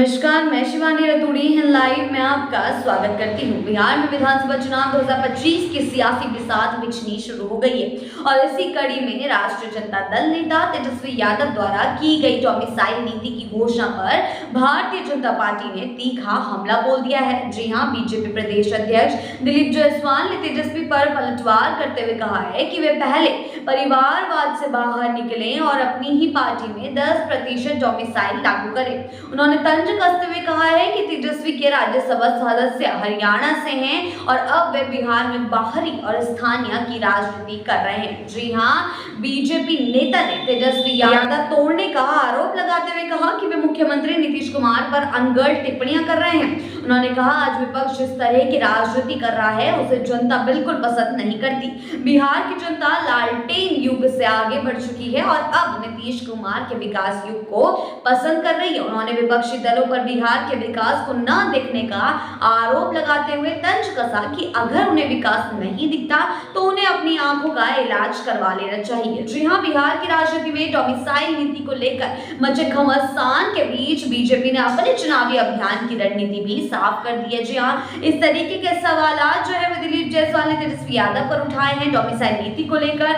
नमस्कार, मैं शिवानी रतूड़ी हिंद लाइव में आपका स्वागत करती हूँ। बिहार में विधानसभा चुनाव 2025 की सियासी बिसात बिछनी शुरू हो गई है और इसी कड़ी में राष्ट्रीय जनता दल नेता तेजस्वी यादव द्वारा की गई डोमिसाइल नीति की घोषणा पर भारतीय जनता पार्टी ने तीखा हमला बोल दिया है। जी हाँ, बीजेपी प्रदेश अध्यक्ष दिलीप जायसवाल ने तेजस्वी पर पलटवार करते हुए कहा है कि वे पहले परिवारवाद से बाहर निकलें और अपनी ही पार्टी में 10% डोमिसाइल लागू करें। उन्होंने तंज कसते हुए कहा है कि तेजस्वी के राज्यसभा सदस्य हरियाणा से हैं और अब वे बिहार में बाहरी और स्थानीय की राजनीति कर रहे हैं। जी हाँ, बीजेपी नेता ने तेजस्वी यादव तोड़ने का आरोप लगाते हुए कहा कि वे मुख्यमंत्री नीतीश कुमार पर अनगढ़ टिप्पणियां कर रहे हैं। उन्होंने कहा, आज विपक्ष जिस तरह की राजनीति कर रहा है उसे जनता बिल्कुल पसंद नहीं करती। बिहार की जनता लालटेन युग से आगे बढ़ चुकी है और अब नीतीश कुमार के विकास युग को पसंद कर रही है। उन्होंने विपक्षी दलों पर बिहार के विकास को न देखने का आरोप लगाते हुए तंज कसा कि अगर उन्हें विकास नहीं दिखता तो उन्हें अपनी आंखों का इलाज करवा लेना चाहिए। जी हाँ, बिहार की राजनीति में डोमिसाइल नीति को लेकर मचे घमासान के बीच बीजेपी ने अपने चुनावी अभियान की रणनीति भी साफ कर दी है। जी हाँ, इस तरीके के सवाल जो है वो दिलीप जायसवाल ने तेजस्वी यादव पर उठाए हैं। डोमिसाइल नीति को लेकर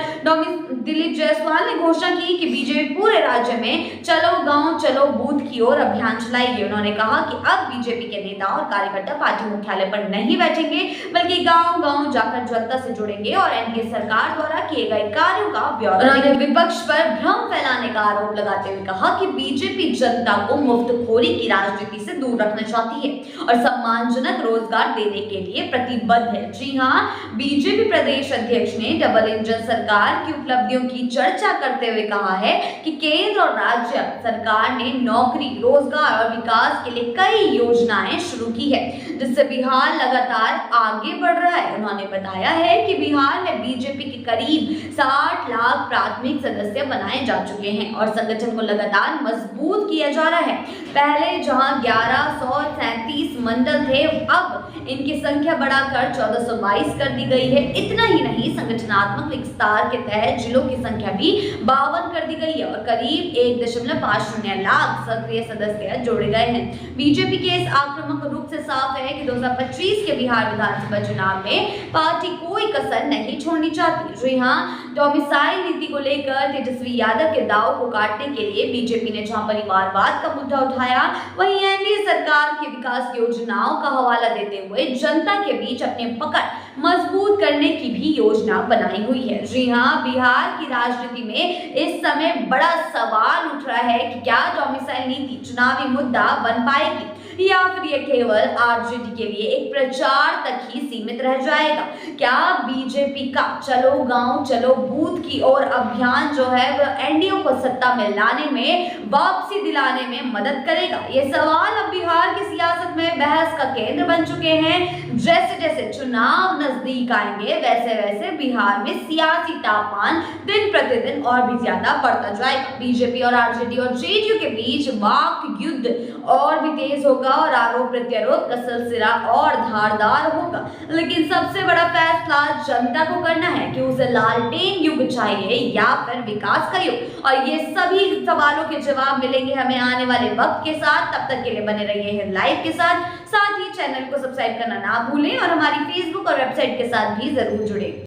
दिलीप जायसवाल ने घोषणा की कि बीजेपी पूरे राज्य में चलो गांव चलो बूथ की ओर अभियान चलाएगी। उन्होंने कहा कि अब बीजेपी के नेता और कार्यकर्ता पार्टी मुख्यालय पर नहीं बैठेंगे बल्कि गांव-गांव जाकर जनता से जुड़ेंगे और एनडीए सरकार द्वारा किए गए कार्यों का ब्यौरा देंगे। विपक्ष पर भ्रम फैलाने का आरोप लगाते हुए कहा कि बीजेपी जनता को मुफ्तखोरी की राजनीति से दूर रखना चाहती है और सम्मानजनक रोजगार देने के लिए प्रतिबद्ध है। जी हाँ, बीजेपी प्रदेश अध्यक्ष ने डबल इंजन सरकार की उपलब्धियों की चर्चा करते हुए कहा है कि केंद्र और राज्य सरकार ने नौकरी, रोजगार और विकास के लिए कई योजनाएं शुरू की है जिससे बिहार लगातार आगे बढ़ रहा है। उन्होंने बताया है कि बिहार में बीजेपी के करीब 60 लाख प्राथमिक सदस्य बनाए जा चुके हैं और संगठन को लगातार मजबूत किया जा रहा है। पहले जहां 1137 मंडल थे, अब इनकी संख्या बढ़ाकर 1422 कर दी गई है। इतना ही नहीं, संगठनात्मक विस्तार के तहत जिलों की संख्या भी 52 कर दी गई है और करीब 1.50 लाख सक्रिय सदस्य जोड़े गए हैं। बीजेपी के इस आक्रामक रूप से साफ है कि 2025 के बिहार विधानसभा चुनाव में पार्टी कोई कसर नहीं छोड़नी चाहती। जी हाँ, डोमिसाइल नीति को लेकर तेजस्वी यादव के दाव को काटने के लिए बीजेपी ने जहां परिवारवाद का मुद्दा उठाया, वहीं एनडीए सरकार की विकास योजनाओं का हवाला देते हुए जनता के बीच अपनी पकड़ मजबूत करने की भी योजना बनाई हुई है। जी हाँ, बिहार की राजनीति में इस समय बड़ा सवाल उठ रहा है कि क्या डोमिसाइल नीति चुनावी मुद्दा बन पाएगी या फिर ये केवल आरजेडी के लिए एक प्रचार तक ही सीमित रह जाएगा। क्या बीजेपी का चलो गांव चलो बूथ की ओर अभियान जो है वह एनडीए को सत्ता में लाने में, वापसी दिलाने में मदद करेगा? ये सवाल अब बिहार की सियासत में बहस का केंद्र बन चुके हैं। जैसे जैसे चुनाव नजदीक आएंगे वैसे वैसे बिहार में सियासी तापमान दिन प्रतिदिन और भी ज्यादा बढ़ता जाएगा। बीजेपी और आरजेडी और जेडीयू के बीच वाक युद्ध और भी तेज होगा और आरोप प्रत्यारोप का सिलसिला और धारदार होगा। लेकिन सबसे बड़ा फैसला जनता को करना है कि उसे लालटेन युग चाहिए या फिर विकास का युग। और ये सभी सवालों के जवाब मिलेंगे हमें आने वाले वक्त के साथ। तब तक के लिए बने रहिए लाइव के साथ ही चैनल को सब्सक्राइब करना ना भूलें और हमारी फेसबुक और वेबसाइट के साथ भी जरूर जुड़े।